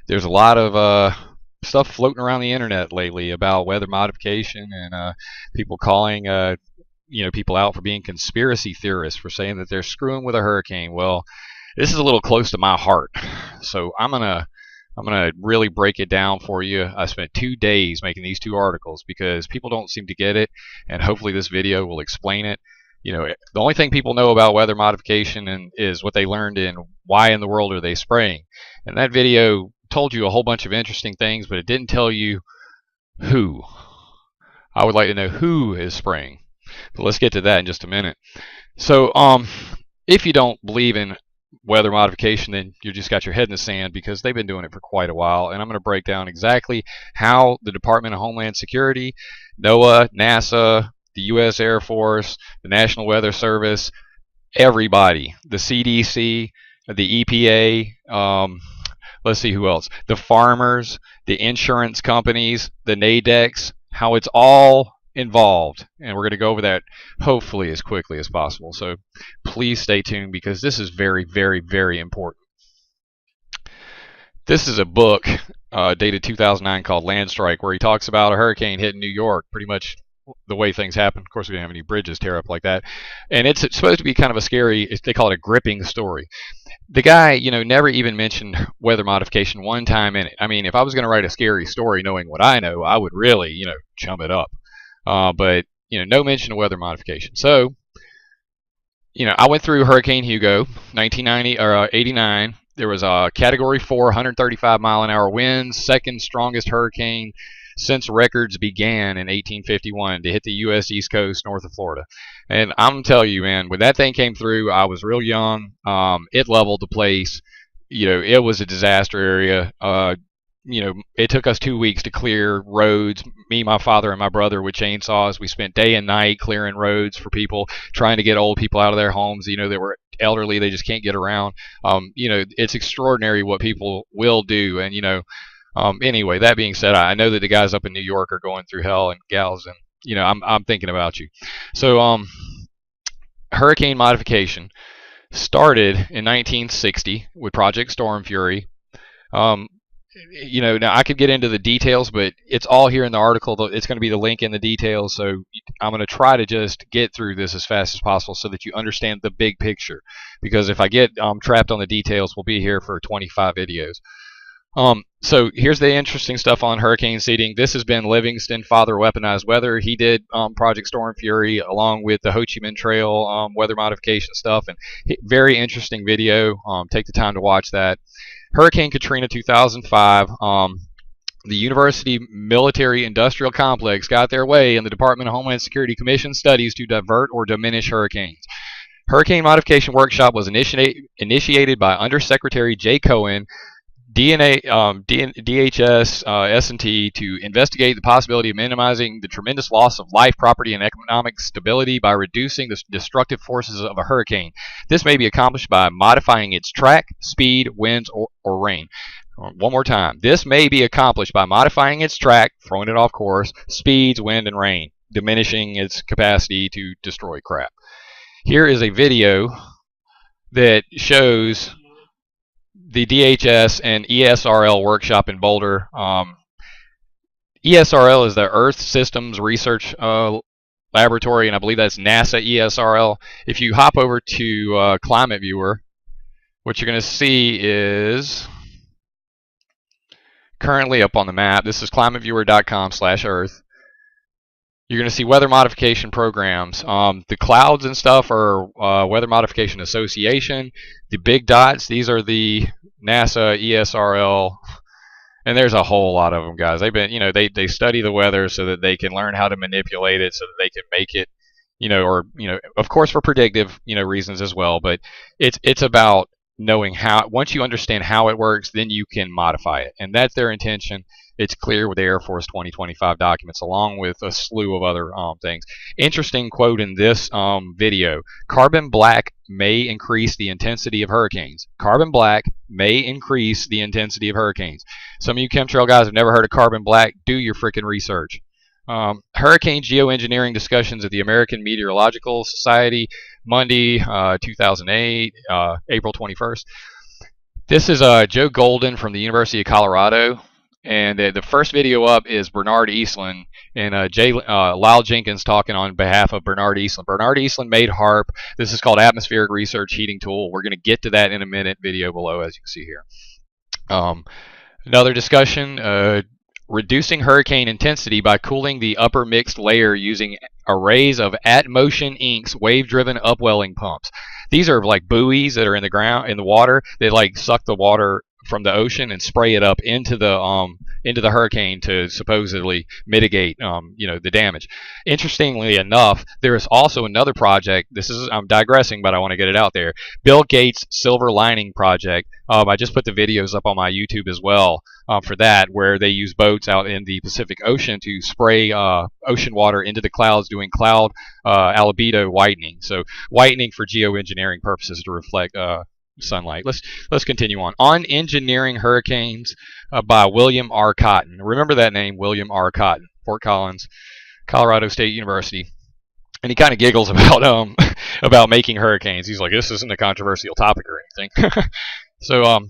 There's a lot of stuff floating around the internet lately about weather modification and people calling people out for being conspiracy theorists for saying that they're screwing with a hurricane. Well, this is a little close to my heart, so I'm gonna really break it down for you. I spent 2 days making these two articles because people don't seem to get it, and hopefully this video will explain it. The only thing people know about weather modification is what they learned in Why in the World Are They Spraying? And that video told you a whole bunch of interesting things, but it didn't tell you who. I would like to know who is spraying. But let's get to that in just a minute. So, if you don't believe in weather modification, then you just got your head in the sand because they've been doing it for quite a while. And I'm going to break down exactly how the Department of Homeland Security, NOAA, NASA, the U.S. Air Force, the National Weather Service, everybody, the CDC, the EPA, let's see who else, the farmers, the insurance companies, the NADEX, how it's all involved. And we're going to go over that hopefully as quickly as possible. So please stay tuned because this is very, very, very important. This is a book dated 2009 called Land Strike, where he talks about a hurricane hitting New York, pretty much the way things happen. Of course, we didn't have any bridges tear up like that. And it's supposed to be kind of a scary, they call it a gripping story. The guy, never even mentioned weather modification one time in it. I mean, if I was going to write a scary story knowing what I know, I would really, chum it up. But, no mention of weather modification. So, I went through Hurricane Hugo, 1990 or 89. There was a Category 4, 135 mile an hour winds, second strongest hurricane since records began in 1851 to hit the U.S. East Coast north of Florida. And I'm telling you, man, when that thing came through, I was real young. It leveled the place. It was a disaster area. It took us 2 weeks to clear roads. Me, my father, and my brother with chainsaws. We spent day and night clearing roads for people, trying to get old people out of their homes. They were elderly; they just can't get around. It's extraordinary what people will do. And anyway, that being said, I know that the guys up in New York are going through hell, and gals, and I'm thinking about you. So hurricane modification started in 1960 with Project Storm Fury. Now I could get into the details, but it's all here in the article. It's going to be the link in the details. So I'm going to try to just get through this as fast as possible so that you understand the big picture. Because if I get trapped on the details, we'll be here for 25 videos. So here's the interesting stuff on hurricane seeding. This has been Livingston, Father Weaponized Weather. He did Project Storm Fury along with the Ho Chi Minh Trail weather modification stuff, and very interesting video. Take the time to watch that. Hurricane Katrina 2005. The University Military Industrial Complex got their way, and the Department of Homeland Security commissioned studies to divert or diminish hurricanes. Hurricane Modification Workshop was initiated by Undersecretary Jay Cohen, DHS, S&T, to investigate the possibility of minimizing the tremendous loss of life, property, and economic stability by reducing the destructive forces of a hurricane. This may be accomplished by modifying its track, speed, winds, or rain. One more time. This may be accomplished by modifying its track, throwing it off course, speeds, wind, and rain, diminishing its capacity to destroy crap. Here is a video that shows the DHS and ESRL workshop in Boulder. ESRL is the Earth Systems Research Laboratory, and I believe that's NASA ESRL. If you hop over to Climate Viewer, what you're going to see is currently up on the map. This is climateviewer.com/Earth. You're going to see weather modification programs. The clouds and stuff are Weather Modification Association. The big dots, these are the NASA, ESRL, and there's a whole lot of them, guys. They've been, they study the weather so that they can learn how to manipulate it, so that they can make it, of course for predictive, reasons as well. But it's about knowing how. Once you understand how it works, then you can modify it, and that's their intention. It's clear with the Air Force 2025 documents, along with a slew of other things. Interesting quote in this video: carbon black may increase the intensity of hurricanes. Carbon black may increase the intensity of hurricanes. Some of you chemtrail guys have never heard of carbon black. Do your freaking research. Hurricane geoengineering discussions at the American Meteorological Society, Monday, 2008, April 21st. This is Joe Golden from the University of Colorado, and the first video up is Bernard Eastland and Lyle Jenkins talking on behalf of Bernard Eastland. Bernard Eastland made HAARP. This is called Atmospheric Research Heating Tool. We're going to get to that in a minute. Video below, as you can see here. Another discussion. Reducing hurricane intensity by cooling the upper mixed layer using arrays of at-motion inks wave-driven upwelling pumps. These are like buoys that are in the ground, in the water. They like suck the water from the ocean and spray it up into the hurricane to supposedly mitigate the damage. Interestingly enough, there is also another project. I'm digressing, but I want to get it out there. Bill Gates' Silver Lining Project. I just put the videos up on my YouTube as well for that, where they use boats out in the Pacific Ocean to spray ocean water into the clouds, doing cloud albedo whitening. So whitening for geoengineering purposes to reflect sunlight. Let's continue on. On Engineering Hurricanes by William R. Cotton. Remember that name, William R. Cotton, Fort Collins, Colorado State University. And he kind of giggles about about making hurricanes. He's like, this isn't a controversial topic or anything. So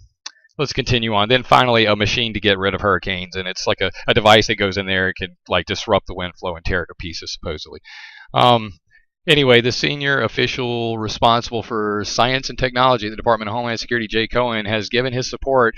let's continue on. Then finally, a machine to get rid of hurricanes, and it's like a device that goes in there. It can like disrupt the wind flow and tear it to pieces, supposedly. Anyway, the senior official responsible for science and technology at the Department of Homeland Security, Jay Cohen, has given his support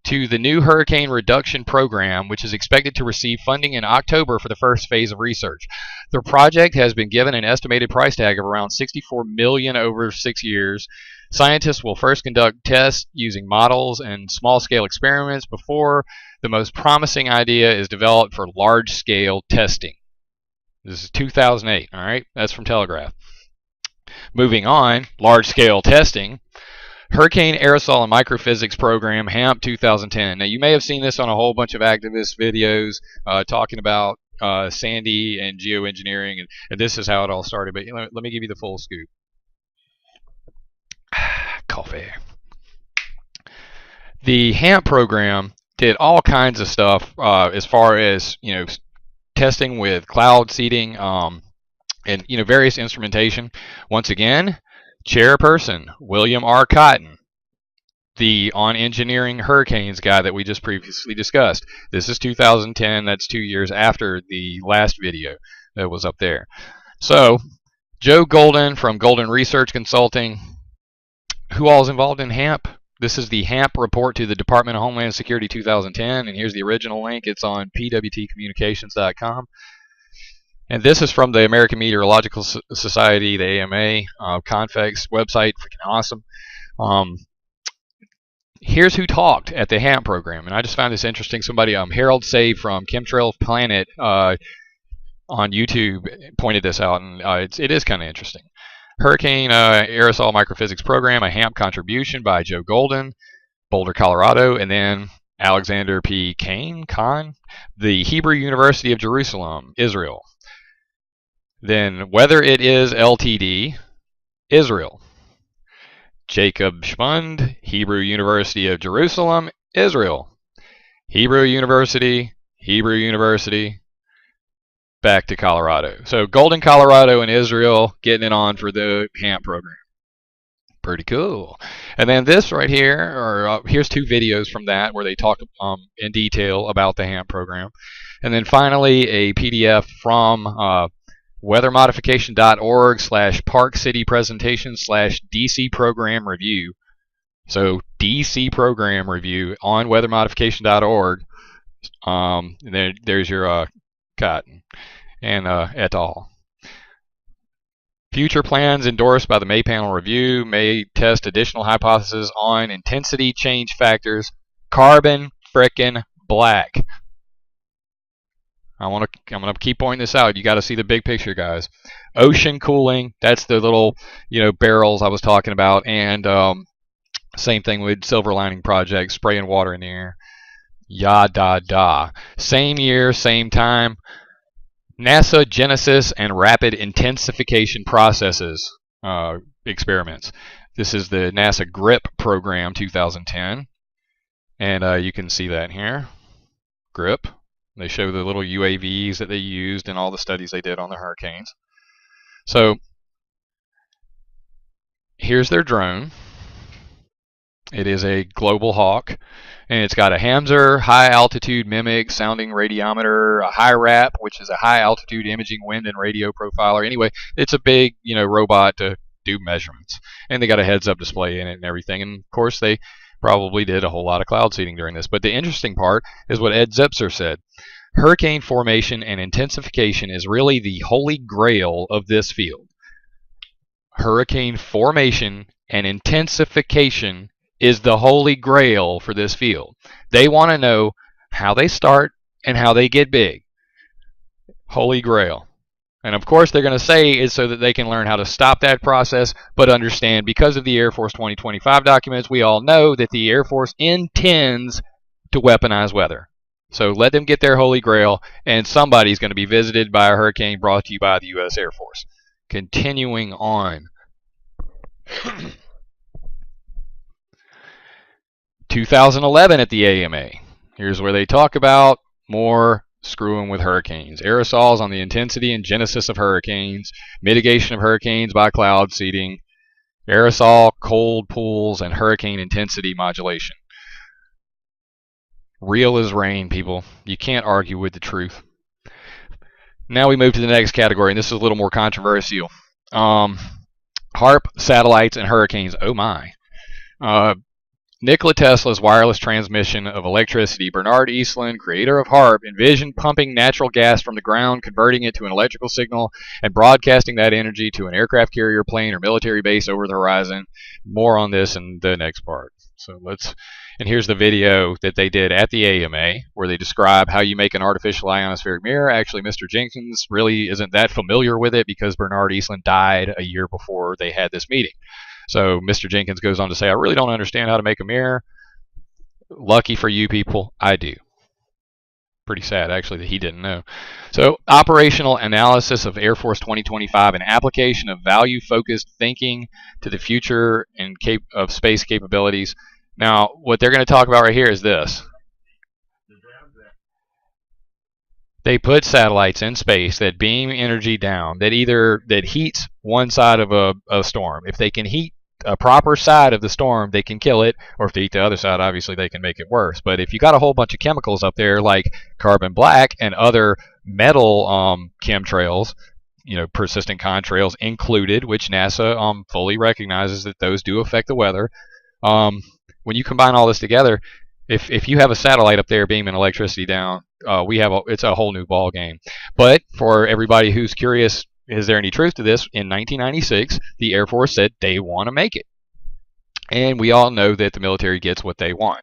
to the new Hurricane Reduction Program, which is expected to receive funding in October for the first phase of research. The project has been given an estimated price tag of around $64 million over 6 years. Scientists will first conduct tests using models and small-scale experiments before the most promising idea is developed for large-scale testing. This is 2008, all right? That's from Telegraph. Moving on, large-scale testing. Hurricane Aerosol and Microphysics Program, HAARP 2010. Now, you may have seen this on a whole bunch of activist videos talking about Sandy and geoengineering, and this is how it all started. But let me give you the full scoop. Coffee. The HAARP program did all kinds of stuff as far as, testing with cloud seeding and various instrumentation. Once again, chairperson William R. Cotton, the On Engineering Hurricanes guy that we just previously discussed. This is 2010. That's 2 years after the last video that was up there. So Joe Golden from Golden Research Consulting. Who all is involved in HAARP? This is the HAARP report to the Department of Homeland Security 2010, and here's the original link. It's on pwtcommunications.com. And this is from the American Meteorological Society, the AMA, Confex website, freaking awesome. Here's who talked at the HAARP program, and I just found this interesting. Somebody, Harold Say from Chemtrails Planet on YouTube pointed this out, and it is kind of interesting. Hurricane Aerosol Microphysics Program, a HAARP contribution by Joe Golden, Boulder, Colorado, and then Alexander P. Kahn, the Hebrew University of Jerusalem, Israel. Then Whether It Is Ltd., Israel. Jacob Schmund, Hebrew University of Jerusalem, Israel. Hebrew University, back to Colorado. So Golden, Colorado, and Israel getting it on for the HAARP program. Pretty cool. And then this right here, here's 2 videos from that where they talk in detail about the HAARP program. And then finally a PDF from weathermodification.org/Park City Presentation /DC Program Review. So DC Program Review on weathermodification.org. And there's your Cotton and et al. Future plans endorsed by the May Panel Review may test additional hypotheses on intensity change factors. Carbon frickin' black. I'm gonna keep pointing this out. You got to see the big picture, guys. Ocean cooling. That's the little barrels I was talking about, and same thing with Silver Lining Project, spraying water in the air. Yada. Same year, same time. NASA Genesis and Rapid Intensification Processes experiments. This is the NASA GRIP program 2010. And you can see that here. GRIP. They show the little UAVs that they used in all the studies they did on the hurricanes. So here's their drone. It is a global hawk, and it's got a Hamzer high altitude mimic sounding radiometer, a HAARP, which is a high altitude imaging wind and radio profiler. Anyway, it's a big, robot to do measurements, and they got a heads-up display in it and everything. And of course, they probably did a whole lot of cloud seeding during this. But the interesting part is what Ed Zipser said. Hurricane formation and intensification is really the holy grail of this field. Hurricane formation and intensification is the holy grail for this field. They want to know how they start and how they get big. Holy grail. And of course, they're going to say it's so that they can learn how to stop that process, but understand because of the Air Force 2025 documents, we all know that the Air Force intends to weaponize weather. So let them get their holy grail, and somebody's going to be visited by a hurricane brought to you by the U.S. Air Force. Continuing on. 2011 at the AMA. Here's where they talk about more screwing with hurricanes. Aerosols on the intensity and genesis of hurricanes. Mitigation of hurricanes by cloud seeding. Aerosol, cold pools, and hurricane intensity modulation. Real as rain, people. You can't argue with the truth. Now we move to the next category, and this is a little more controversial. HAARP, satellites, and hurricanes. Oh my. Nikola Tesla's wireless transmission of electricity, Bernard Eastlund, creator of HAARP, envisioned pumping natural gas from the ground, converting it to an electrical signal, and broadcasting that energy to an aircraft carrier, plane, or military base over the horizon. More on this in the next part. And here's the video that they did at the AMA, where they describe how you make an artificial ionospheric mirror. Actually, Mr. Jenkins really isn't that familiar with it because Bernard Eastlund died a year before they had this meeting. So Mr. Jenkins goes on to say, I really don't understand how to make a mirror. Lucky for you people, I do. Pretty sad, actually, that he didn't know. So operational analysis of Air Force 2025 and application of value-focused thinking to the future and of space capabilities. Now, what they're going to talk about right here is this. They put satellites in space that beam energy down, that heats one side of a storm. If they can heat a proper side of the storm, they can kill it, or if they heat the other side, obviously they can make it worse. But if you got a whole bunch of chemicals up there like carbon black and other metal chemtrails, persistent contrails included, which NASA fully recognizes that those do affect the weather. When you combine all this together, if you have a satellite up there beaming electricity down, it's a whole new ball game. But for everybody who's curious, is there any truth to this? In 1996, the Air Force said they want to make it. And we all know that the military gets what they want.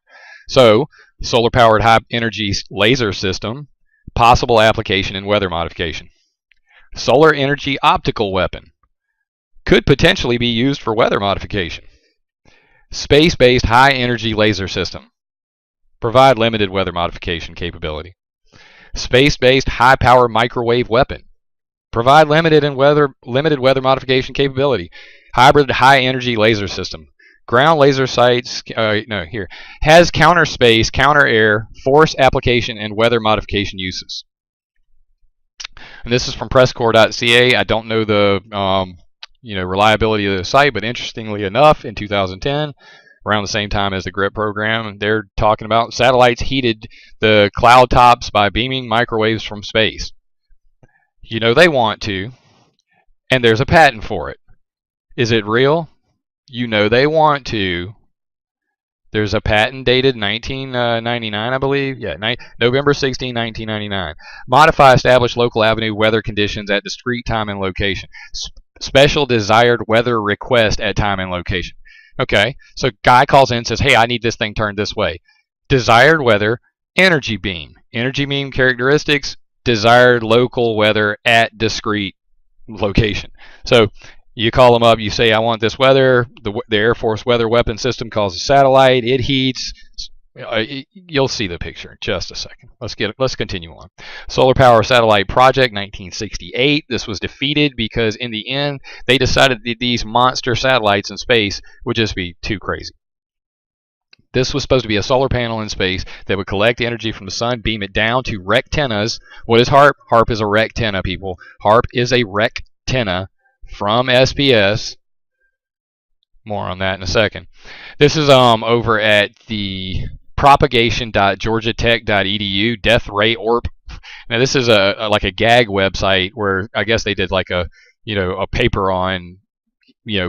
So, solar-powered high-energy laser system, possible application in weather modification. Solar energy optical weapon, could potentially be used for weather modification. Space-based high-energy laser system, provide limited weather modification capability. Space-based high-power microwave weapon, provide limited weather modification capability. Hybrid high-energy laser system, ground laser sights. Has counter space, counter air, force application, and weather modification uses. And this is from presscorps.ca. I don't know the reliability of the site, but interestingly enough, in 2010, around the same time as the GRIP program, they're talking about satellites heated the cloud tops by beaming microwaves from space. They want to, and there's a patent for it. Is it real? They want to. There's a patent dated 1999, I believe. Yeah, November 16, 1999. Modify established local avenue weather conditions at discrete time and location. Special desired weather request at time and location. Okay, so guy calls in and says, hey, I need this thing turned this way. Desired weather, energy beam. Energy beam characteristics, desired local weather at discrete location. So you call them up, you say, I want this weather. The Air Force weather weapon system calls a satellite. It heats. You'll see the picture in just a second. Let's continue on. Solar Power Satellite Project, 1968. This was defeated because in the end they decided that these monster satellites in space would just be too crazy. This was supposed to be a solar panel in space that would collect energy from the sun, beam it down to rectennas. What is HAARP? HAARP is a rectenna, people. HAARP is a rectenna from SPS More on that in a second. This is over at the propagation.georgiatech.edu death rate orp. Now this is like a gag website where I guess they did like a a paper on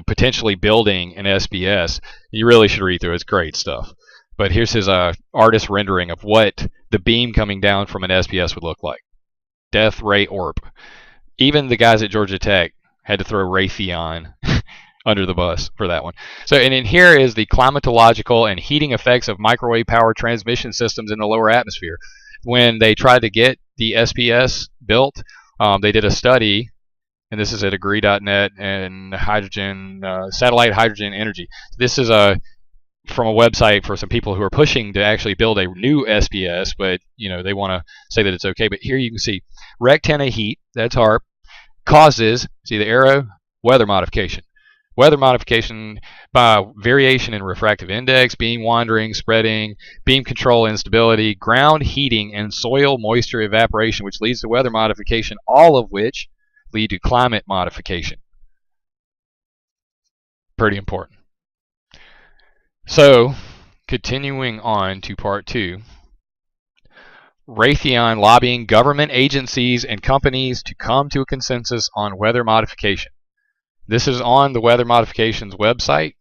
potentially building an SBS. You really should read through it. It's great stuff. But here's his artist rendering of what the beam coming down from an SBS would look like. Death ray orb. Even the guys at Georgia Tech had to throw Raytheon under the bus for that one. So, and in here is the climatological and heating effects of microwave power transmission systems in the lower atmosphere. When they tried to get the SPS built, they did a study, and this is at agree.net and hydrogen, satellite hydrogen energy. This is from a website for some people who are pushing to actually build a new SPS, but they want to say that it's okay. But here you can see rectenna heat, that's HAARP, causes, see the arrow, weather modification. Weather modification by variation in refractive index, beam wandering, spreading, beam control instability, ground heating, and soil moisture evaporation, which leads to weather modification, all of which lead to climate modification. Pretty important. So, continuing on to part 2, Raytheon lobbying government agencies and companies to come to a consensus on weather modification. This is on the Weather Modifications website.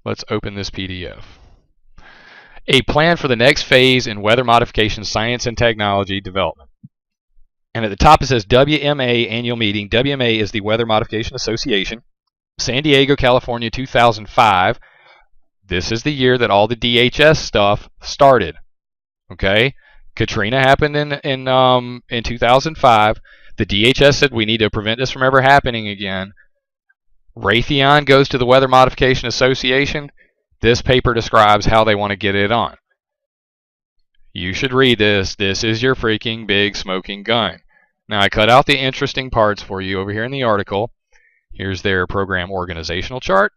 Let's open this PDF. A plan for the next phase in weather modification science and technology development. And at the top it says WMA annual meeting. WMA is the Weather Modification Association. San Diego, California, 2005. This is the year that all the DHS stuff started. Okay? Katrina happened in 2005. The DHS said we need to prevent this from ever happening again. Raytheon goes to the Weather Modification Association. This paper describes how they want to get it on. You should read this. This is your freaking big smoking gun. Now, I cut out the interesting parts for you over here in the article. Here's their program organizational chart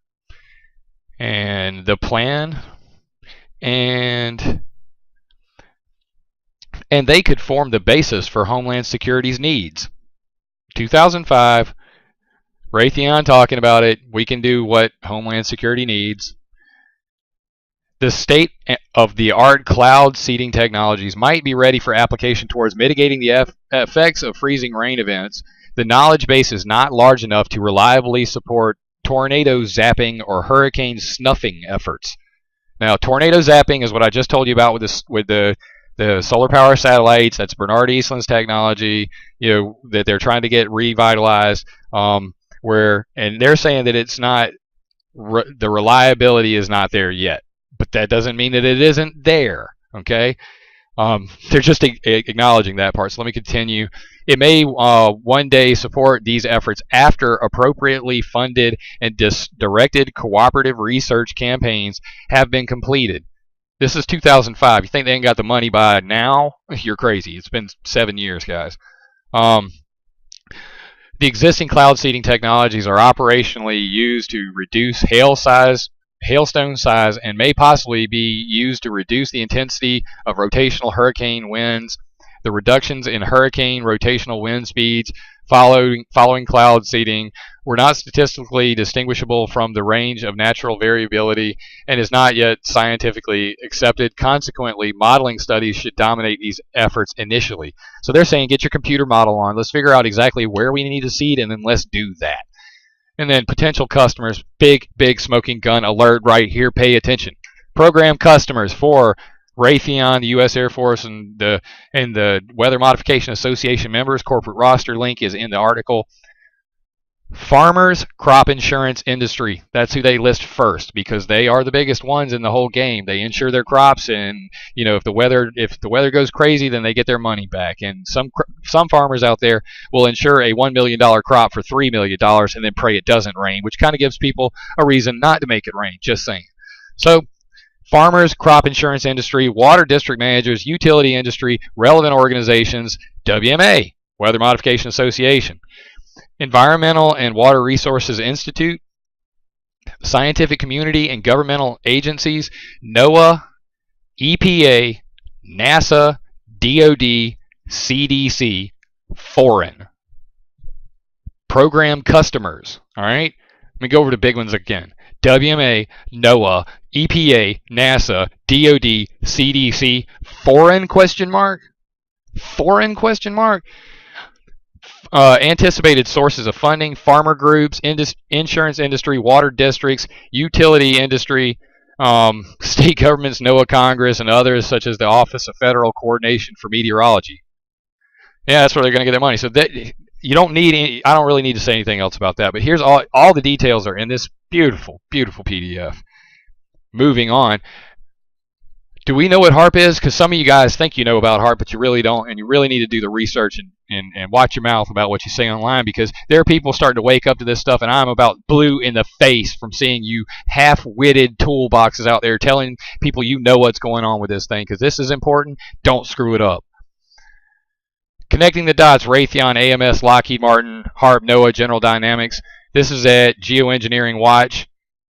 and the plan, and they could form the basis for Homeland Security's needs. 2005, Raytheon talking about it. We can do what Homeland Security needs. The state-of-the-art cloud seeding technologies might be ready for application towards mitigating the effects of freezing rain events. The knowledge base is not large enough to reliably support tornado zapping or hurricane snuffing efforts. Now, tornado zapping is what I just told you about with the solar power satellites. That's Bernard Eastland's technology, that they're trying to get revitalized. And they're saying that it's not, the reliability is not there yet. But that doesn't mean that it isn't there. Okay, they're just acknowledging that part. So let me continue. It may one day support these efforts after appropriately funded and directed cooperative research campaigns have been completed. This is 2005. You think they ain't got the money by now? You're crazy. It's been 7 years, guys. The existing cloud seeding technologies are operationally used to reduce hailstone size, and may possibly be used to reduce the intensity of rotational hurricane winds. The reductions in hurricane rotational wind speeds following cloud seeding were not statistically distinguishable from the range of natural variability and is not yet scientifically accepted. Consequently, modeling studies should dominate these efforts initially. So they're saying, get your computer model on. Let's figure out exactly where we need to seed, and then let's do that. And then potential customers, big smoking gun alert right here. Pay attention. Program customers for Raytheon, the U.S. Air Force, and the Weather Modification Association members. Corporate roster link is in the article. Farmers, crop insurance industry. That's who they list first because they are the biggest ones in the whole game. They insure their crops, and if the weather goes crazy, then they get their money back. And some farmers out there will insure a $1 million crop for $3 million and then pray it doesn't rain, which kind of gives people a reason not to make it rain. Just saying. So, farmers, crop insurance industry, water district managers, utility industry, relevant organizations, WMA, Weather Modification Association, Environmental and Water Resources Institute, scientific community and governmental agencies, NOAA, EPA, NASA, DOD, CDC, foreign. Program customers, all right? Let me go over the big ones again. WMA, NOAA, EPA, NASA, DOD, CDC, foreign question mark? Foreign question mark? Anticipated sources of funding, farmer groups, insurance industry, water districts, utility industry, state governments, NOAA, Congress, and others such as the Office of Federal Coordination for Meteorology. Yeah, that's where they're going to get their money. So that you don't need any, I don't really need to say anything else about that. But here's all the details are in this beautiful, beautiful PDF. Moving on. Do we know what HAARP is? Because some of you guys think you know about HAARP, but you really don't, and you really need to do the research and watch your mouth about what you say online, because there are people starting to wake up to this stuff, and I'm about blue in the face from seeing you half-witted toolboxes out there telling people you know what's going on with this thing, because this is important. Don't screw it up. Connecting the dots, Raytheon, AMS, Lockheed Martin, HAARP, NOAA, General Dynamics. This is at Geoengineering Watch.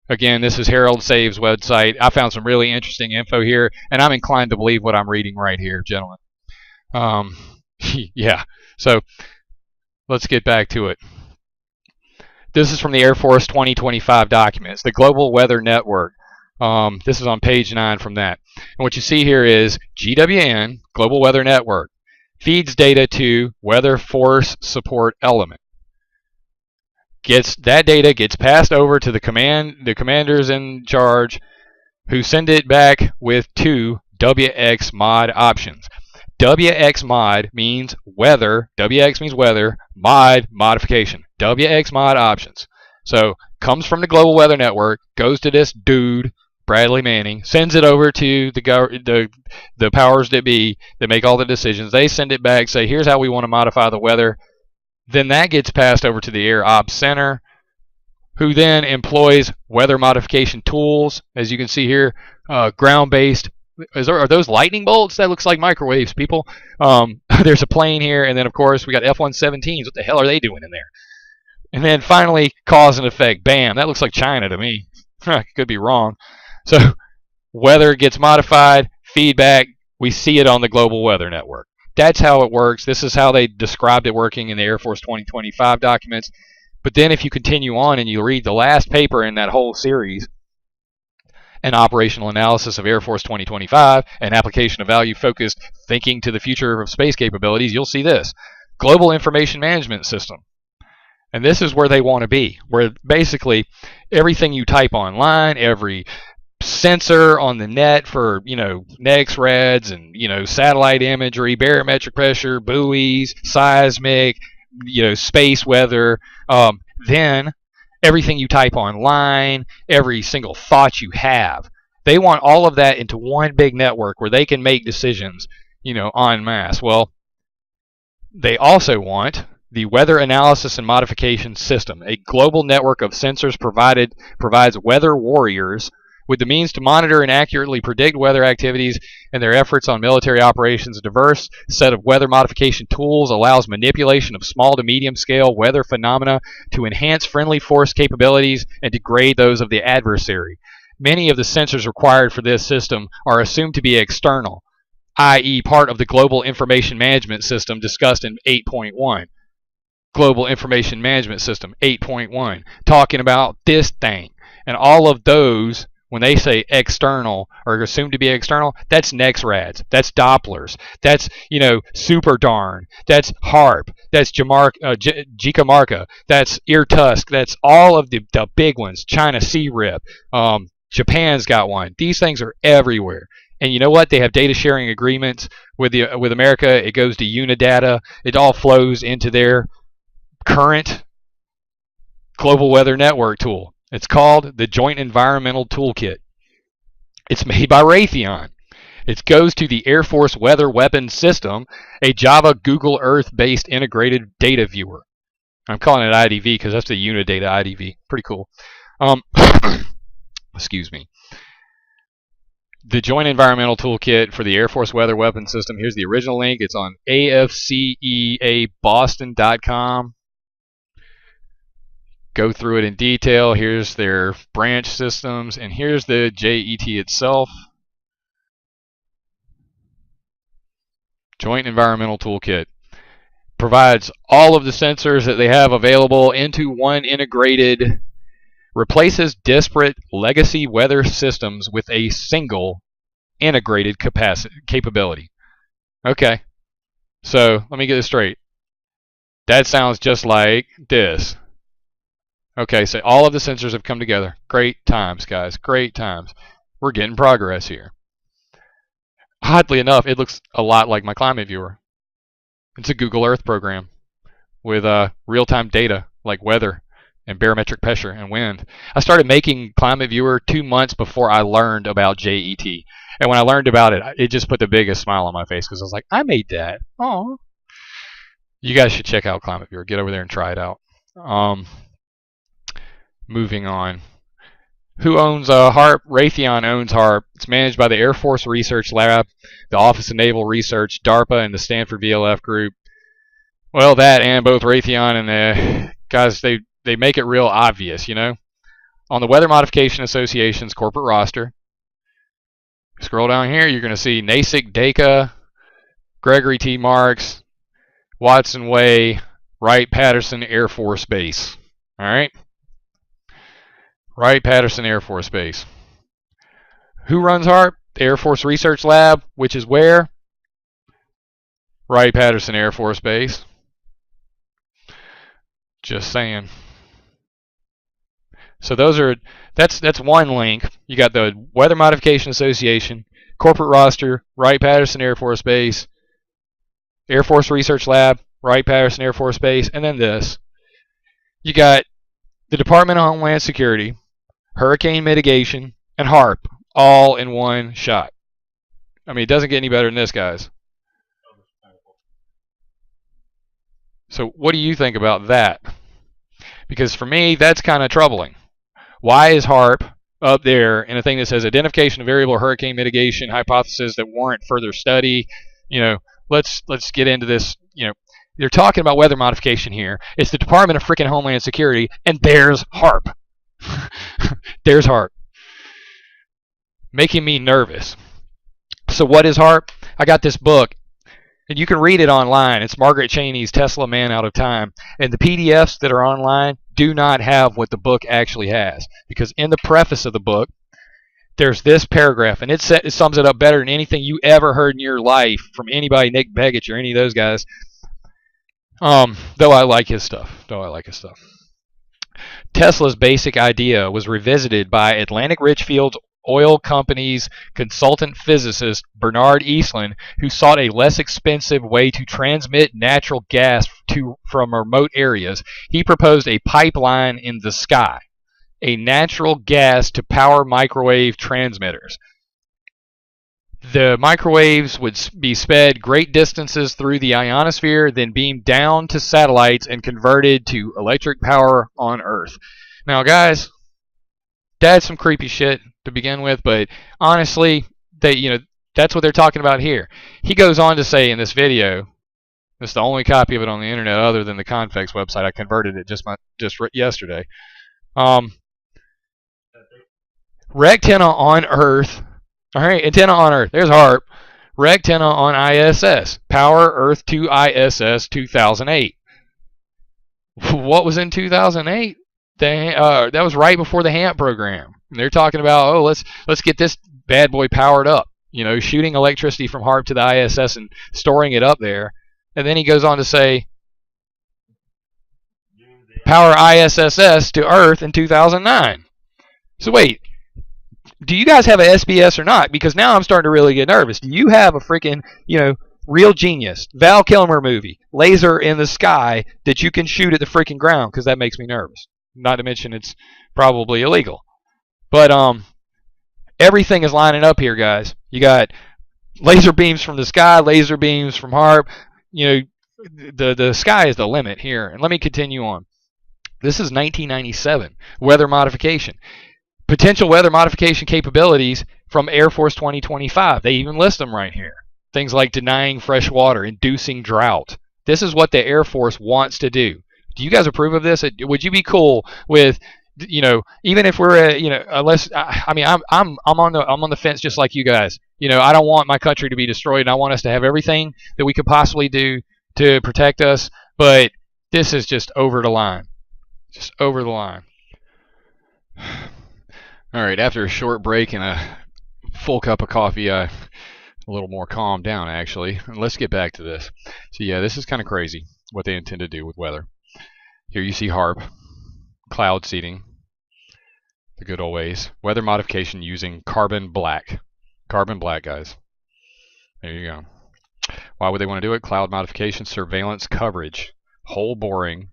Again, this is Harold Save's website. I found some really interesting info here, and I'm inclined to believe what I'm reading right here, gentlemen. Yeah, so let's get back to it. This is from the Air Force 2025 documents, the Global Weather Network. This is on page 9 from that. And what you see here is GWN, Global Weather Network, feeds data to Weather Force Support Element. That data gets passed over to the commanders in charge, who send it back with 2 WX mod options. WX mod means weather. WX means weather. Mod, modification. WX mod options. So comes from the Global Weather Network, goes to this dude, Bradley Manning, sends it over to the powers that be that make all the decisions. They send it back, say, here's how we want to modify the weather. Then that gets passed over to the Air Ops Center, who then employs weather modification tools. As you can see here, ground-based. Are those lightning bolts? That looks like microwaves, people. There's a plane here, and then, of course, we got F-117s. What the hell are they doing in there? And then finally, cause and effect. Bam, that looks like China to me. Could be wrong. So weather gets modified, feedback. We see it on the Global Weather Network. That's how it works. This is how they described it working in the Air Force 2025 documents. But then if you continue on and you read the last paper in that whole series, an operational analysis of Air Force 2025, an application of value-focused thinking to the future of space capabilities, you'll see this. Global Information Management System. And this is where they want to be, where basically everything you type online, every sensor on the net for, NEXRADs and, satellite imagery, barometric pressure, buoys, seismic, space weather, then everything you type online, every single thought you have. They want all of that into one big network where they can make decisions, en masse. Well, they also want the Weather Analysis and Modification System, a global network of sensors provides weather warriors with the means to monitor and accurately predict weather activities and their efforts on military operations. A diverse set of weather modification tools allows manipulation of small to medium scale weather phenomena to enhance friendly force capabilities and degrade those of the adversary. Many of the sensors required for this system are assumed to be external, i.e. part of the Global Information Management System discussed in 8.1. Global Information Management System 8.1, talking about this thing. And all of those, when they say external or assumed to be external, that's NEXRADs, that's Dopplers, that's Super Darn, that's HAARP, that's Jikamarka, that's Irtusk, that's all of the big ones. China CRIP, Japan's got one. These things are everywhere. And you know what? They have data sharing agreements with America. It goes to Unidata. It all flows into their current Global Weather Network tool. It's called the Joint Environmental Toolkit. It's made by Raytheon. It goes to the Air Force Weather Weapons System, a Java Google Earth-based integrated data viewer. I'm calling it IDV because that's the Unidata IDV. Pretty cool. Excuse me. The Joint Environmental Toolkit for the Air Force Weather Weapons System. Here's the original link. It's on afceaboston.com. Go through it in detail. Here's their branch systems, and here's the JET itself. Joint Environmental Toolkit provides all of the sensors that they have available into one integrated replaces disparate legacy weather systems with a single integrated capability. Okay, so let me get this straight. That sounds just like this. Okay, so all of the sensors have come together. Great times, guys. Great times. We're getting progress here. Oddly enough, it looks a lot like my climate viewer. It's a Google Earth program with real-time data like weather and barometric pressure and wind. I started making Climate Viewer 2 months before I learned about JET. And when I learned about it, it just put the biggest smile on my face because I was like, I made that. Oh, you guys should check out Climate Viewer. Get over there and try it out. Moving on. Who owns HAARP? Raytheon owns HAARP. It's managed by the Air Force Research Lab, the Office of Naval Research, DARPA, and the Stanford VLF Group. Well, that and both Raytheon and the guys, they make it real obvious, you know. On the Weather Modification Association's corporate roster, scroll down here, you're going to see Nasik Dacre, Gregory T. Marks, Watson Way, Wright-Patterson Air Force Base. All right? Wright-Patterson Air Force Base. Who runs HAARP? The Air Force Research Lab, which is where? Wright-Patterson Air Force Base. Just saying. So that's one link. You got the Weather Modification Association, corporate roster, Wright-Patterson Air Force Base, Air Force Research Lab, Wright-Patterson Air Force Base, and then this. You got the Department of Homeland Security, Hurricane Mitigation, and HAARP all in one shot. I mean, it doesn't get any better than this, guys. So what do you think about that? Because for me, that's kind of troubling. Why is HAARP up there in a thing that says identification of variable hurricane mitigation hypotheses that warrant further study? You know, let's get into this. You know, they're talking about weather modification here. It's the Department of freaking Homeland Security, and there's HAARP. There's HAARP. Making me nervous. So what is HAARP? I got this book, and you can read it online. It's Margaret Cheney's Tesla Man Out of Time. And the PDFs that are online do not have what the book actually has. Because in the preface of the book, there's this paragraph, and it sums it up better than anything you ever heard in your life from anybody, Nick Begich or any of those guys. Though I like his stuff. Tesla's basic idea was revisited by Atlantic Richfield Oil Company's consultant physicist Bernard Eastland, who sought a less expensive way to transmit natural gas from remote areas. He proposed a pipeline in the sky, a natural gas to power microwave transmitters. The microwaves would be sped great distances through the ionosphere, then beamed down to satellites and converted to electric power on Earth. Now, guys, that's some creepy shit to begin with, but honestly, that's what they're talking about here. He goes on to say in this video, it's the only copy of it on the internet other than the Convex website. I converted it just yesterday. Rectenna on Earth. All right, antenna on Earth. There's HAARP. Rectenna on ISS. Power Earth to ISS 2008. What was in 2008? That was right before the HAARP program. And they're talking about, oh, let's get this bad boy powered up. You know, shooting electricity from HAARP to the ISS and storing it up there. And then he goes on to say, power ISS to Earth in 2009. So wait, do you guys have a SBS or not? Because now I'm starting to really get nervous. Do you have a freaking, Real Genius, Val Kilmer movie, laser in the sky that you can shoot at the freaking ground? Because that makes me nervous. Not to mention it's probably illegal. But everything is lining up here, guys. You got laser beams from the sky, laser beams from HAARP. The sky is the limit here. And let me continue on. This is 1997, weather modification. Potential weather modification capabilities from Air Force 2025. They even list them right here. Things like denying fresh water, inducing drought. This is what the Air Force wants to do. Do you guys approve of this? Would you be cool with, even if we're, unless I'm on the fence just like you guys. I don't want my country to be destroyed, and I want us to have everything that we could possibly do to protect us. But this is just over the line. Just over the line. All right, after a short break and a full cup of coffee, I a little more calmed down actually. Let's get back to this. So yeah, this is kind of crazy what they intend to do with weather. Here you see HAARP, cloud seeding, the good old ways. Weather modification using carbon black. Carbon black, guys. There you go. Why would they want to do it? Cloud modification, surveillance coverage, hole boring,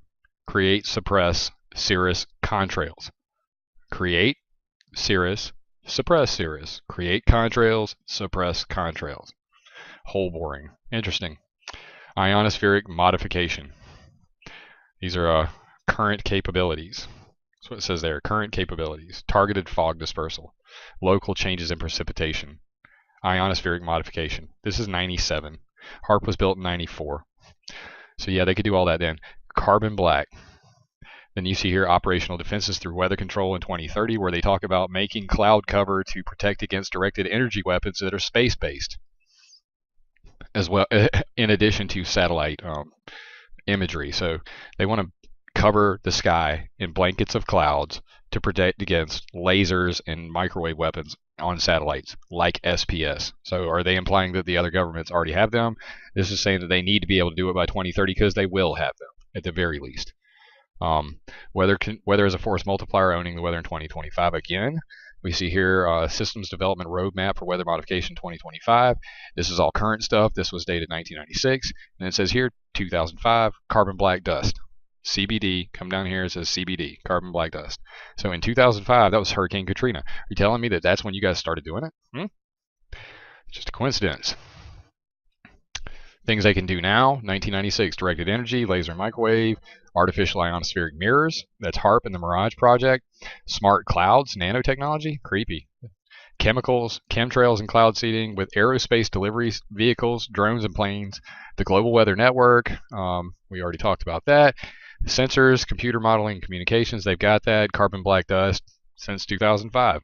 create, suppress, cirrus contrails. Create, cirrus, suppress cirrus. Create contrails, suppress contrails. Hole boring. Interesting. Ionospheric modification. These are current capabilities. That's what it says there. Current capabilities. Targeted fog dispersal. Local changes in precipitation. Ionospheric modification. This is 97. HAARP was built in 94. So yeah, they could do all that then. Carbon black. Then you see here operational defenses through weather control in 2030, where they talk about making cloud cover to protect against directed energy weapons that are space-based, as well, in addition to satellite imagery. So they want to cover the sky in blankets of clouds to protect against lasers and microwave weapons on satellites like SPS. So are they implying that the other governments already have them? This is saying that they need to be able to do it by 2030 because they will have them at the very least. Weather as a force multiplier, owning the weather in 2025 again. We see here systems development roadmap for weather modification 2025. This is all current stuff. This was dated 1996. And it says here 2005 carbon black dust. CBD, come down here, it says CBD, carbon black dust. So in 2005, that was Hurricane Katrina. Are you telling me that that's when you guys started doing it? Just a coincidence. Things they can do now, 1996, directed energy, laser and microwave, artificial ionospheric mirrors, that's HAARP and the Mirage project, smart clouds, nanotechnology, creepy. Chemicals, chemtrails and cloud seeding with aerospace delivery vehicles, drones and planes, the global weather network, we already talked about that. Sensors, computer modeling, communications, they've got that. Carbon black dust since 2005.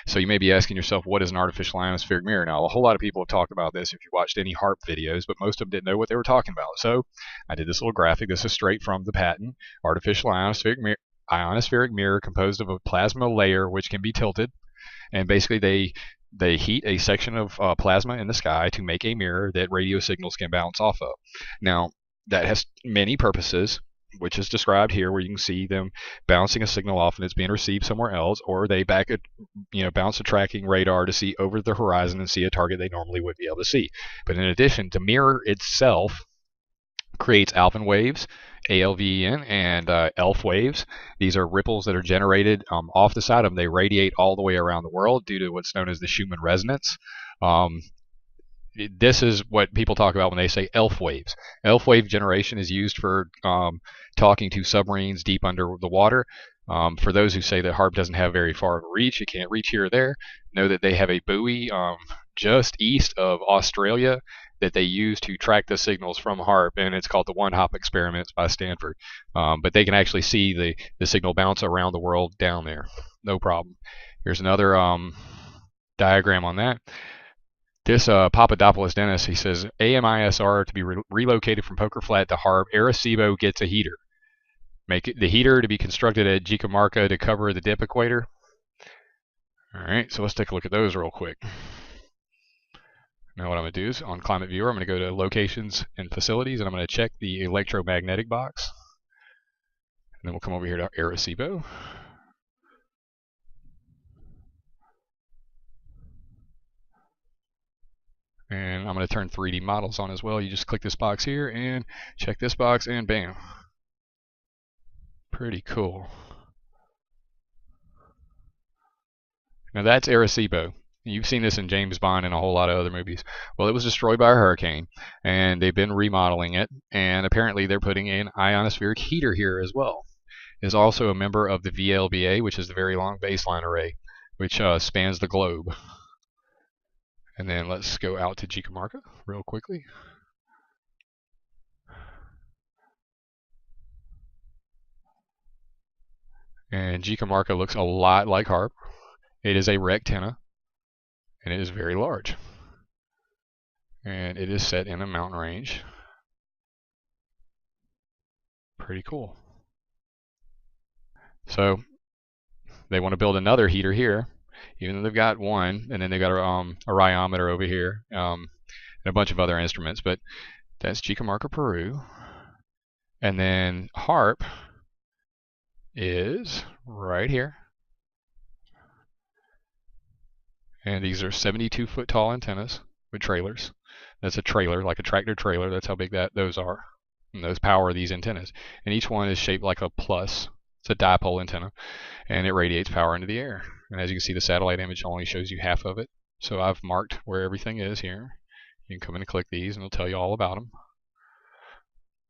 So you may be asking yourself, what is an artificial ionospheric mirror? Now, a whole lot of people have talked about this if you watched any HAARP videos, but most of them didn't know what they were talking about. So I did this little graphic. This is straight from the patent. Artificial ionospheric mirror composed of a plasma layer which can be tilted, and basically they heat a section of plasma in the sky to make a mirror that radio signals can bounce off of. Now, that has many purposes, which is described here, where you can see them bouncing a signal off and it's being received somewhere else, or they bounce a tracking radar to see over the horizon and see a target they normally would be able to see. But in addition, the mirror itself creates Alphen waves, ALVEN, and ELF waves. These are ripples that are generated off the side of them. They radiate all the way around the world due to what's known as the Schumann resonance. This is what people talk about when they say ELF waves. ELF wave generation is used for talking to submarines deep under the water. For those who say that HAARP doesn't have very far of a reach, it can't reach here or there, know that they have a buoy just east of Australia that they use to track the signals from HAARP, and it's called the One Hop Experiments by Stanford. But they can actually see the signal bounce around the world down there. No problem. Here's another diagram on that. This Papadopoulos Dennis, he says, AMISR to be relocated from Poker Flat to HAARP. Arecibo gets a heater. Make it the heater to be constructed at Jicamarca to cover the dip equator. All right, so let's take a look at those real quick. Now what I'm going to do is on Climate Viewer, I'm going to go to Locations and Facilities, and I'm going to check the electromagnetic box. And then we'll come over here to Arecibo. And I'm going to turn 3D models on as well. You just click this box here and check this box, and bam. Pretty cool. Now that's Arecibo. You've seen this in James Bond and a whole lot of other movies. Well, it was destroyed by a hurricane, and they've been remodeling it, and apparently they're putting an ionospheric heater here as well. It is also a member of the VLBA, which is the Very Long Baseline Array, which spans the globe. And then let's go out to Jicamarca real quickly. And Jicamarca looks a lot like HAARP. It is a rectenna, and it is very large. And it is set in a mountain range. Pretty cool. So they want to build another heater here, even though they've got one, and then they've got a ryometer over here, and a bunch of other instruments. But that's Chicamarca, Peru. And then HAARP is right here. And these are 72-foot tall antennas with trailers. That's a trailer, like a tractor trailer. That's how big those are. And those power these antennas. And each one is shaped like a plus. It's a dipole antenna. And it radiates power into the air. And as you can see, the satellite image only shows you half of it. So I've marked where everything is here. You can come in and click these and it'll tell you all about them.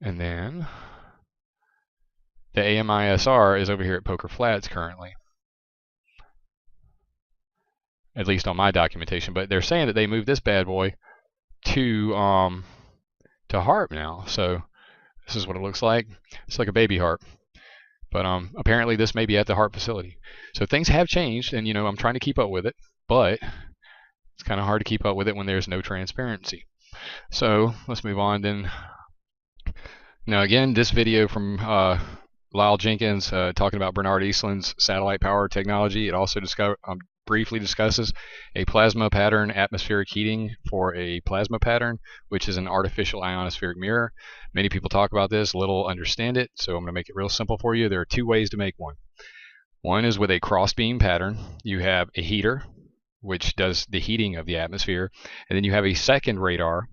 And then the AMISR is over here at Poker Flats currently. At least on my documentation, but they're saying that they moved this bad boy to HAARP now. So this is what it looks like. It's like a baby HAARP, but apparently this may be at the HAARP facility. So things have changed, and I'm trying to keep up with it, but it's kind of hard to keep up with it when there's no transparency. So let's move on then. Now again, this video from Lyle Jenkins talking about Bernard Eastland's satellite power technology. It also briefly discusses a plasma pattern atmospheric heating for a plasma pattern, which is an artificial ionospheric mirror. Many people talk about this, little understand it, so I'm going to make it real simple for you. There are two ways to make one. One is with a crossbeam pattern. You have a heater, which does the heating of the atmosphere, and then you have a second radar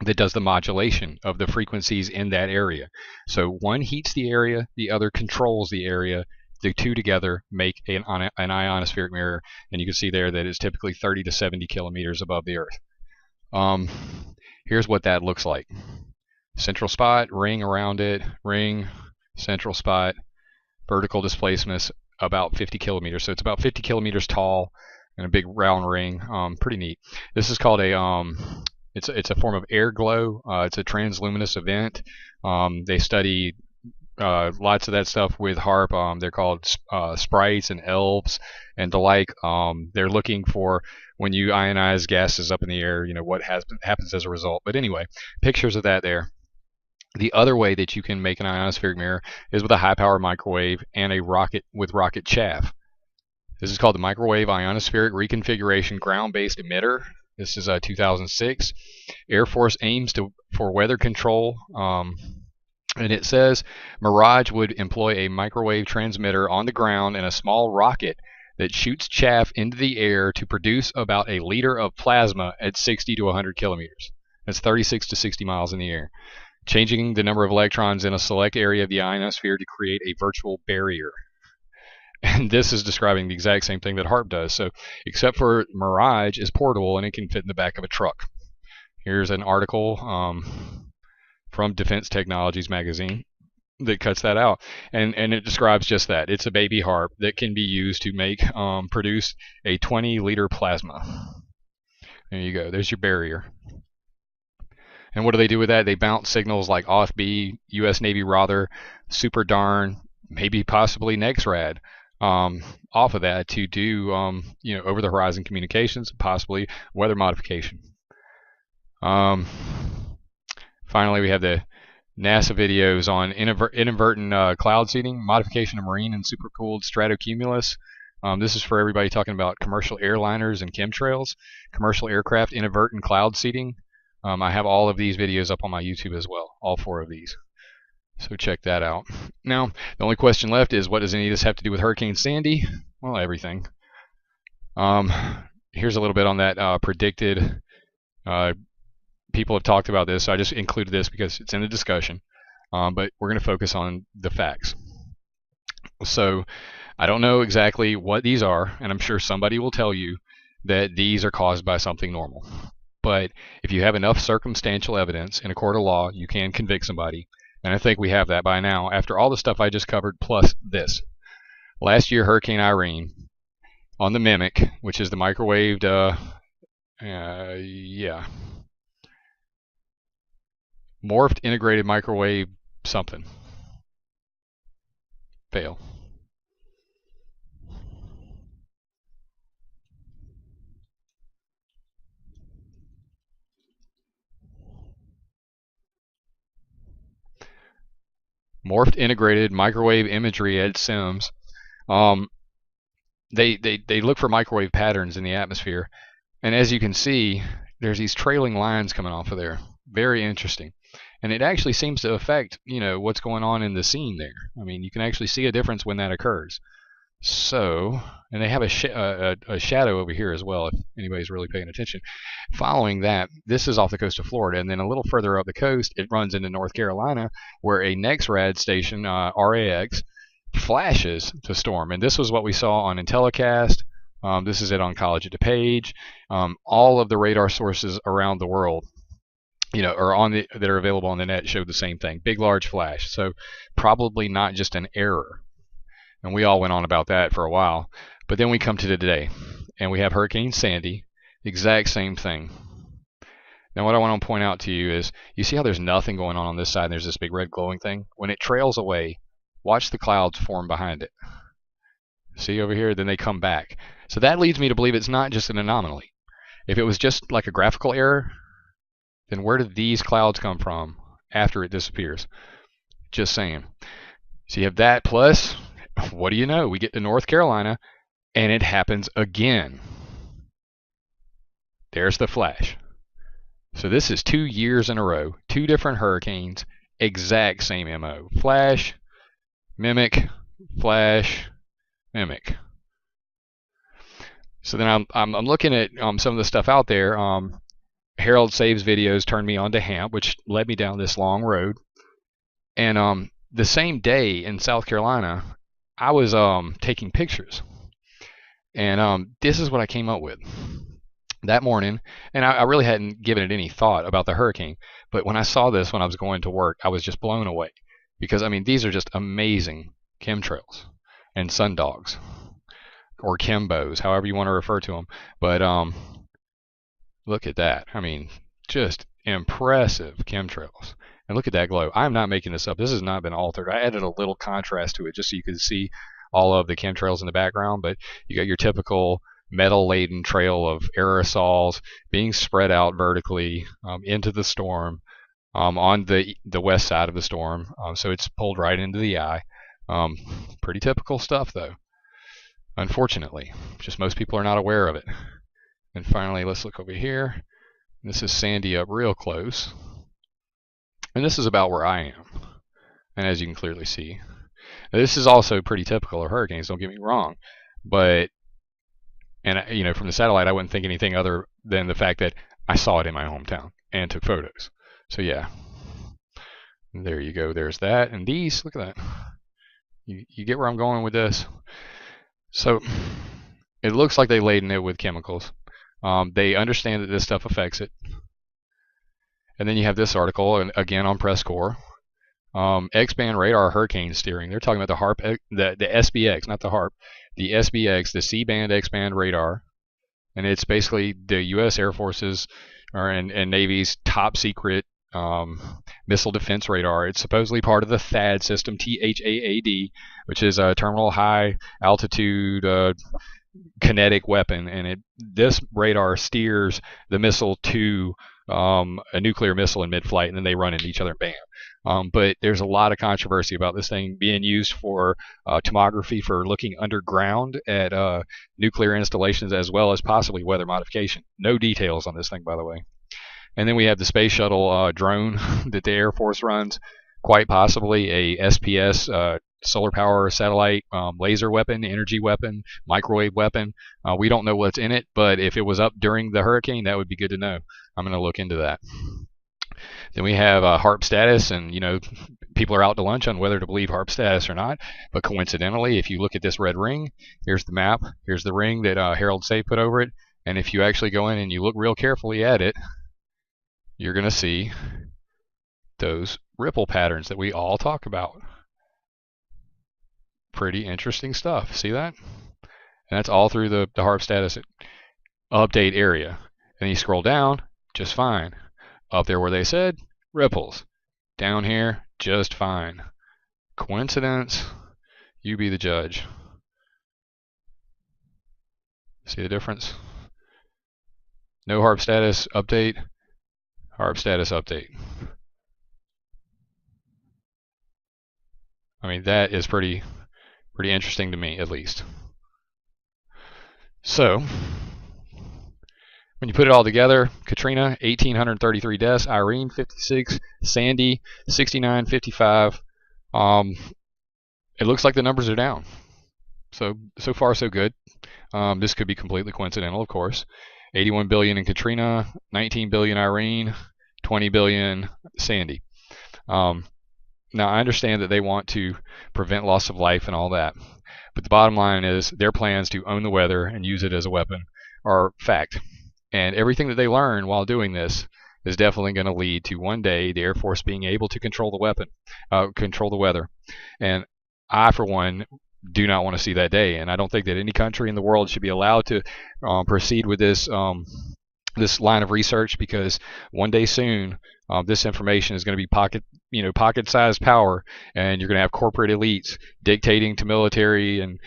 that does the modulation of the frequencies in that area. So one heats the area, the other controls the area. The two together make an ionospheric mirror, and you can see there that it's typically 30 to 70 kilometers above the Earth. Here's what that looks like. Central spot, ring around it, ring, central spot, vertical displacements about 50 kilometers. So it's about 50 kilometers tall and a big round ring. Pretty neat. This is called it's a form of air glow. It's a transluminous event. They study lots of that stuff with HAARP. They're called sprites and elves and the like. They're looking for when you ionize gases up in the air, what happens as a result. But anyway, pictures of that there. The other way that you can make an ionospheric mirror is with a high power microwave and a rocket with rocket chaff. This is called the Microwave Ionospheric Reconfiguration Ground-Based Emitter. This is 2006. Air Force aims for weather control. And it says Mirage would employ a microwave transmitter on the ground and a small rocket that shoots chaff into the air to produce about a liter of plasma at 60 to 100 kilometers. That's 36 to 60 miles in the air, changing the number of electrons in a select area of the ionosphere to create a virtual barrier. And this is describing the exact same thing that HAARP does. So, except for Mirage is portable and it can fit in the back of a truck. Here's an article from Defense Technologies magazine that cuts that out, and it describes just that. It's a baby HAARP that can be used to produce a 20-liter plasma. There you go. There's your barrier. And what do they do with that? They bounce signals like OFB, U.S. Navy Rother, Super Darn, maybe possibly NexRad off of that to do over-the-horizon communications, possibly weather modification. Finally, we have the NASA videos on inadvertent cloud seeding, modification of marine and supercooled stratocumulus. This is for everybody talking about commercial airliners and chemtrails, commercial aircraft inadvertent cloud seeding. I have all of these videos up on my YouTube as well, all 4 of these. So check that out. Now, the only question left is, what does any of this have to do with Hurricane Sandy? Well, everything. Here's a little bit on that predicted. People have talked about this, so I just included this because it's in the discussion. But we're going to focus on the facts. So I don't know exactly what these are, and I'm sure somebody will tell you that these are caused by something normal. But if you have enough circumstantial evidence in a court of law, you can convict somebody. And I think we have that by now, after all the stuff I just covered, plus this. Last year, Hurricane Irene, on the Mimic, which is the microwaved, morphed integrated microwave something. Fail. Morphed integrated microwave imagery, Ed Sims. they look for microwave patterns in the atmosphere, and as you can see, there's these trailing lines coming off of there. Very interesting. And it actually seems to affect, what's going on in the scene there. I mean, you can actually see a difference when that occurs. So, and they have a shadow over here as well, if anybody's really paying attention. Following that, this is off the coast of Florida, and then a little further up the coast, it runs into North Carolina, where a NEXRAD station, RAX, flashes to storm. And this was what we saw on Intellicast. This is it on College at DuPage. All of the radar sources around the world, or that are available on the net, showed the same thing. Big, large flash. So probably not just an error. And we all went on about that for a while. But then we come to today, and we have Hurricane Sandy, exact same thing. Now what I want to point out to you is, you see how there's nothing going on this side, and there's this big red glowing thing? When it trails away, watch the clouds form behind it. See over here? Then they come back. So that leads me to believe it's not just an anomaly. If it was just like a graphical error, then where did these clouds come from after it disappears? Just saying. So you have that, plus, what do you know? We get to North Carolina, and it happens again. There's the flash. So this is 2 years in a row, 2 different hurricanes, exact same MO. Flash, mimic, flash, mimic. So then I'm looking at some of the stuff out there. Harold Saves videos turned me on to HAARP, which led me down this long road. And the same day in South Carolina, I was taking pictures. And this is what I came up with that morning. And I really hadn't given it any thought about the hurricane. But when I saw this when I was going to work, I was just blown away. Because, I mean, these are just amazing chemtrails and sundogs, or chembos, however you want to refer to them. But look at that. I mean, just impressive chemtrails. And look at that glow. I'm not making this up. This has not been altered. I added a little contrast to it just so you could see all of the chemtrails in the background. But you got your typical metal-laden trail of aerosols being spread out vertically into the storm on the west side of the storm. So it's pulled right into the eye. Pretty typical stuff, though. Unfortunately, just most people are not aware of it. And finally, let's look over here. This is Sandy up real close. And this is about where I am. And as you can clearly see, this is also pretty typical of hurricanes, don't get me wrong. But, and from the satellite, I wouldn't think anything other than the fact that I saw it in my hometown and took photos. So yeah, there you go. There's that. And these, look at that. You get where I'm going with this? So it looks like they laden it with chemicals. They understand that this stuff affects it. And then you have this article, and again on Press Corps. X-band radar hurricane steering. They're talking about the HAARP, the SBX, not the HAARP. The SBX, the C-band X-band radar. And it's basically the U.S. Air Force's and Navy's top secret missile defense radar. It's supposedly part of the THAAD system, THAAD, which is a terminal high altitude kinetic weapon, and this radar steers the missile to a nuclear missile in mid-flight, and then they run into each other and bam. But there's a lot of controversy about this thing being used for tomography, for looking underground at nuclear installations, as well as possibly weather modification. No details on this thing, by the way. And then we have the space shuttle drone that the Air Force runs, quite possibly a SPS solar power satellite laser weapon, energy weapon, microwave weapon. We don't know what's in it, but if it was up during the hurricane, that would be good to know. I'm going to look into that. Then we have HAARP status, and people are out to lunch on whether to believe HAARP status or not. But coincidentally, if you look at this red ring, here's the map, here's the ring that Harold Say put over it, and if you actually go in and you look real carefully at it, you're going to see those ripple patterns that we all talk about. Pretty interesting stuff. See that? And that's all through the HAARP status update area. And you scroll down, just fine. Up there where they said, ripples. Down here, just fine. Coincidence? You be the judge. See the difference? No HAARP status update. HAARP status update. I mean, that is pretty interesting to me, at least. So when you put it all together, Katrina, 1,833 deaths, Irene, 56, Sandy, 6955. It looks like the numbers are down. So far, so good. This could be completely coincidental, of course. 81 billion in Katrina, 19 billion Irene, 20 billion Sandy. Now, I understand that they want to prevent loss of life and all that, but the bottom line is their plans to own the weather and use it as a weapon are fact. And everything that they learn while doing this is definitely going to lead to one day the Air Force being able to control the weather. And I, for one, do not want to see that day. And I don't think that any country in the world should be allowed to proceed with this line of research, because one day soon this information is going to be pocket-sized power, and you're going to have corporate elites dictating to military and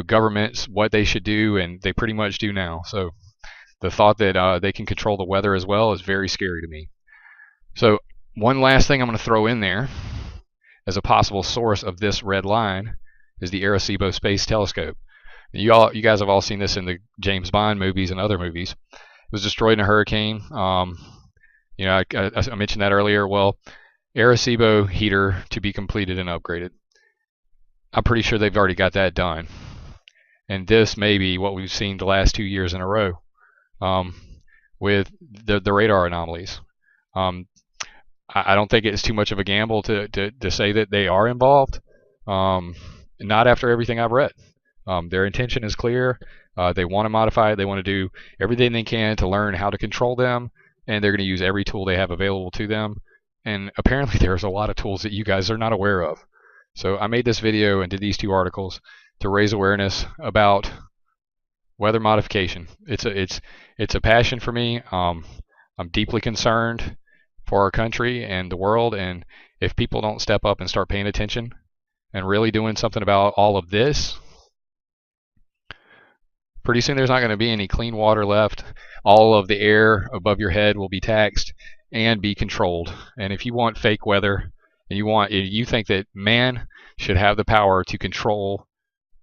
governments what they should do, and they pretty much do now. So the thought that they can control the weather as well is very scary to me. So one last thing I'm going to throw in there as a possible source of this red line is the Arecibo Space Telescope. You guys have all seen this in the James Bond movies and other movies. It was destroyed in a hurricane. I mentioned that earlier. Well, Arecibo heater to be completed and upgraded. I'm pretty sure they've already got that done. And this may be what we've seen the last 2 years in a row with the radar anomalies. I don't think it's too much of a gamble to say that they are involved. Not after everything I've read. Their intention is clear. They want to modify it. They want to do everything they can to learn how to control them, and they're going to use every tool they have available to them. And apparently there's a lot of tools that you guys are not aware of. So I made this video and did these 2 articles to raise awareness about weather modification. It's a passion for me. I'm deeply concerned for our country and the world, and if people don't step up and start paying attention and really doing something about all of this, pretty soon there's not going to be any clean water left. All of the air above your head will be taxed and be controlled. And if you want fake weather, and you think that man should have the power to control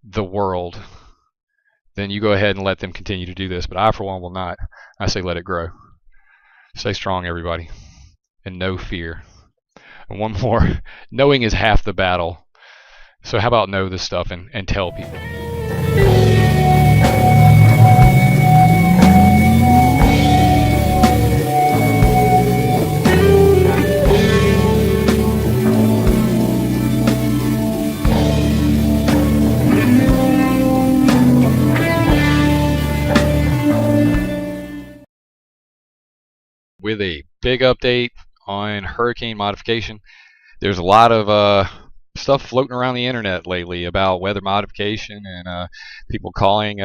the world, then you go ahead and let them continue to do this. But I, for one, will not. I say let it grow. Stay strong, everybody, and no fear. And one more, knowing is half the battle. So how about know this stuff and tell people? With a big update on hurricane modification. There's a lot of stuff floating around the internet lately about weather modification, and people calling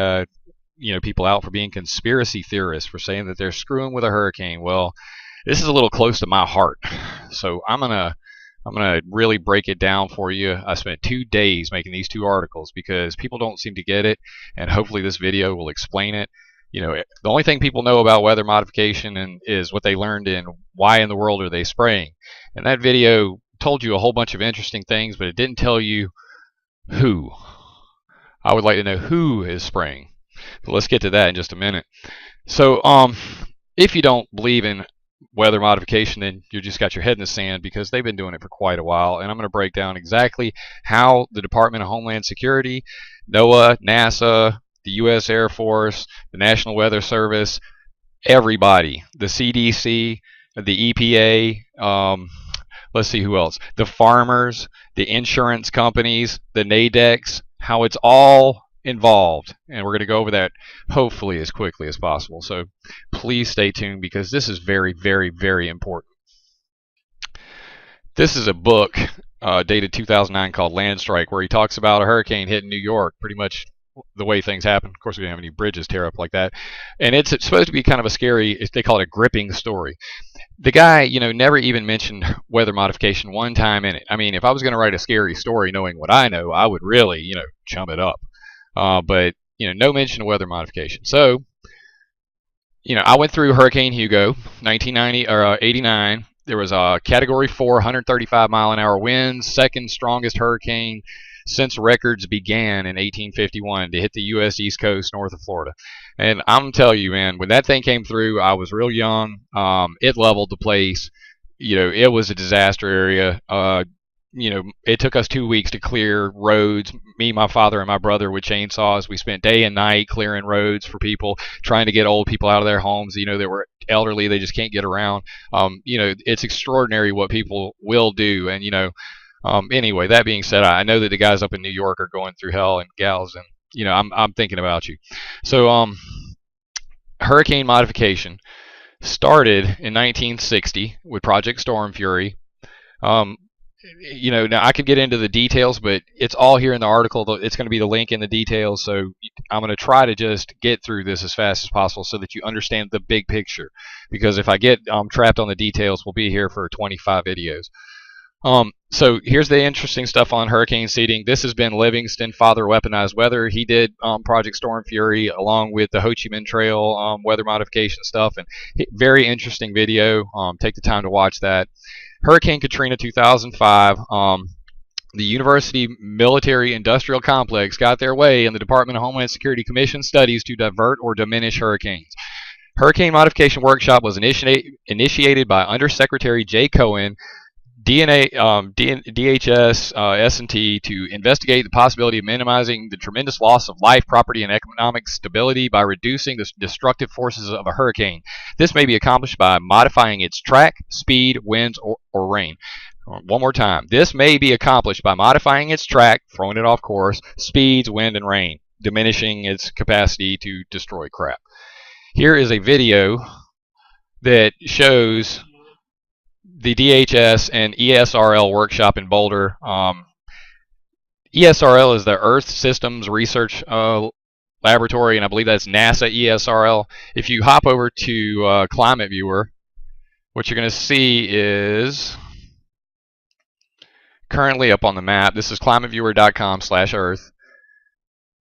people out for being conspiracy theorists, for saying that they're screwing with a hurricane. Well, this is a little close to my heart, so I'm gonna really break it down for you. I spent 2 days making these 2 articles because people don't seem to get it, and hopefully this video will explain it. The only thing people know about weather modification is what they learned in Why in the World Are They Spraying? And that video told you a whole bunch of interesting things, but it didn't tell you who. I would like to know who is spraying. But let's get to that in just a minute. So if you don't believe in weather modification, then you just got your head in the sand, because they've been doing it for quite a while. And I'm going to break down exactly how the Department of Homeland Security, NOAA, NASA, the U.S. Air Force, the National Weather Service, everybody, the CDC, the EPA, let's see who else, the farmers, the insurance companies, the NADEX, how it's all involved. And we're going to go over that hopefully as quickly as possible. So please stay tuned, because this is very, very, very important. This is a book dated 2009 called Land Strike, where he talks about a hurricane hitting New York, pretty much the way things happen. Of course, we didn't have any bridges tear up like that. And it's supposed to be kind of a scary, they call it a gripping story. The guy, never even mentioned weather modification one time in it. I mean, if I was going to write a scary story knowing what I know, I would really, chum it up. But, no mention of weather modification. So, I went through Hurricane Hugo, 1990 or 89. There was a Category 4, 135 mile an hour winds, second strongest hurricane since records began in 1851 to hit the U.S. East Coast north of Florida. And I'm telling you, man, when that thing came through, I was real young. It leveled the place. It was a disaster area. It took us 2 weeks to clear roads. Me, my father, and my brother with chainsaws. We spent day and night clearing roads for people, trying to get old people out of their homes. They were elderly; they just can't get around. It's extraordinary what people will do. And anyway, that being said, I know that the guys up in New York are going through hell, and gals, and I'm thinking about you. So hurricane modification started in 1960 with Project Storm Fury. Now I could get into the details, but it's all here in the article. It's going to be the link in the details. So I'm going to try to just get through this as fast as possible so that you understand the big picture. Because if I get trapped on the details, we'll be here for 25 videos. So here's the interesting stuff on hurricane seeding. This has been Livingston, Father Weaponized Weather. He did Project Storm Fury along with the Ho Chi Minh Trail weather modification stuff, and very interesting video. Take the time to watch that. Hurricane Katrina 2005. The University Military Industrial Complex got their way, and the Department of Homeland Security commissioned studies to divert or diminish hurricanes. Hurricane Modification Workshop was initiated by Undersecretary Jay Cohen, DHS, S&T, to investigate the possibility of minimizing the tremendous loss of life, property, and economic stability by reducing the destructive forces of a hurricane. This may be accomplished by modifying its track, speed, winds, or rain. One more time. This may be accomplished by modifying its track, throwing it off course, speeds, wind, and rain, diminishing its capacity to destroy crap. Here is a video that shows the DHS and ESRL workshop in Boulder. ESRL is the Earth Systems Research Laboratory, and I believe that's NASA ESRL. If you hop over to Climate Viewer, what you're going to see is currently up on the map. This is climateviewer.com/Earth.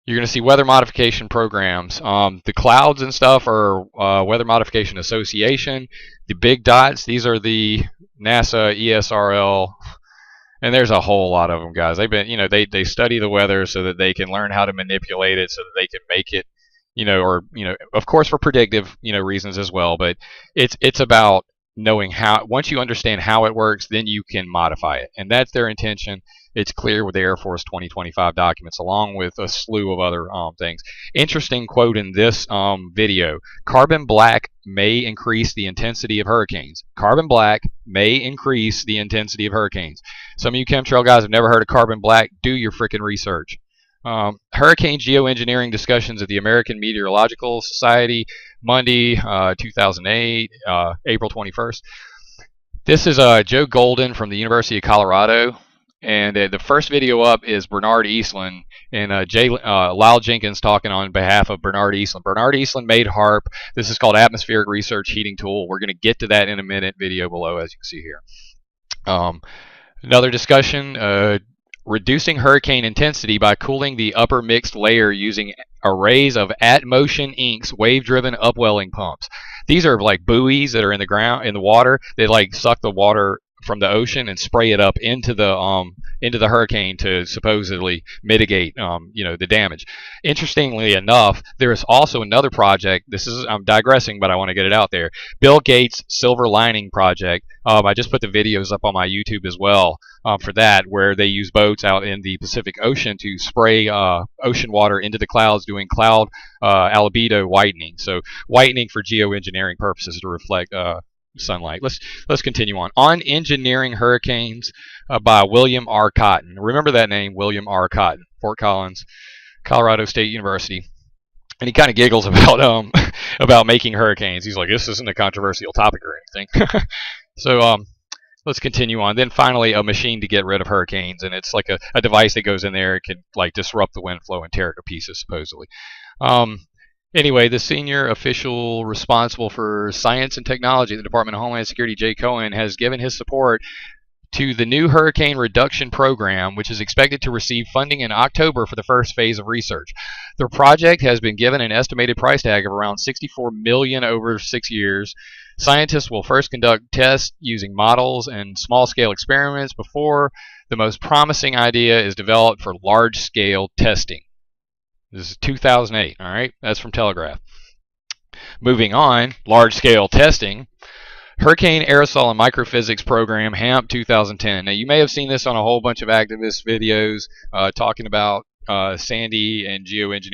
You're going to see weather modification programs. The clouds and stuff are Weather Modification Association. The big dots, these are the NASA, ESRL, and there's a whole lot of them, guys. They've been, they study the weather so that they can learn how to manipulate it, so that they can make it, of course for predictive, reasons as well. But it's about knowing how. Once you understand how it works, then you can modify it, and that's their intention. It's clear with the Air Force 2025 documents, along with a slew of other things. Interesting quote in this video: carbon black may increase the intensity of hurricanes. Carbon black may increase the intensity of hurricanes. Some of you chemtrail guys have never heard of carbon black. Do your freaking research. Hurricane geoengineering discussions at the American Meteorological Society, Monday, 2008, April 21st. This is Joe Golden from the University of Colorado. And the first video up is Bernard Eastland and Lyle Jenkins talking on behalf of Bernard Eastland. Bernard Eastland made HAARP. This is called Atmospheric Research Heating Tool. We're going to get to that in a minute. Video below, as you can see here. Another discussion, reducing hurricane intensity by cooling the upper mixed layer using arrays of at-motion inks wave-driven upwelling pumps. These are like buoys that are in the ground, in the water. They like suck the water from the ocean and spray it up into the hurricane to supposedly mitigate the damage. Interestingly enough, there is also another project. I'm digressing, but I want to get it out there. Bill Gates' Silver Lining Project. I just put the videos up on my YouTube as well for that, where they use boats out in the Pacific Ocean to spray ocean water into the clouds, doing cloud albedo whitening. So whitening for geoengineering purposes to reflect sunlight. Let's continue on engineering hurricanes by William R. Cotton. Remember that name, William R. Cotton, Fort Collins, Colorado State University. And he kind of giggles about about making hurricanes. He's like, this isn't a controversial topic or anything. So let's continue on. Then finally, a machine to get rid of hurricanes, and it's like a device that goes in there. It can like disrupt the wind flow and tear it to pieces, supposedly. Anyway, the senior official responsible for science and technology at the Department of Homeland Security, Jay Cohen, has given his support to the new Hurricane Reduction Program, which is expected to receive funding in October for the first phase of research. The project has been given an estimated price tag of around $64 million over 6 years. Scientists will first conduct tests using models and small-scale experiments before The most promising idea is developed for large-scale testing. This is 2008, all right? That's from Telegraph. Moving on, large-scale testing. Hurricane Aerosol and Microphysics Program, HAARP 2010. Now, you may have seen this on a whole bunch of activist videos talking about Sandy and geoengineering.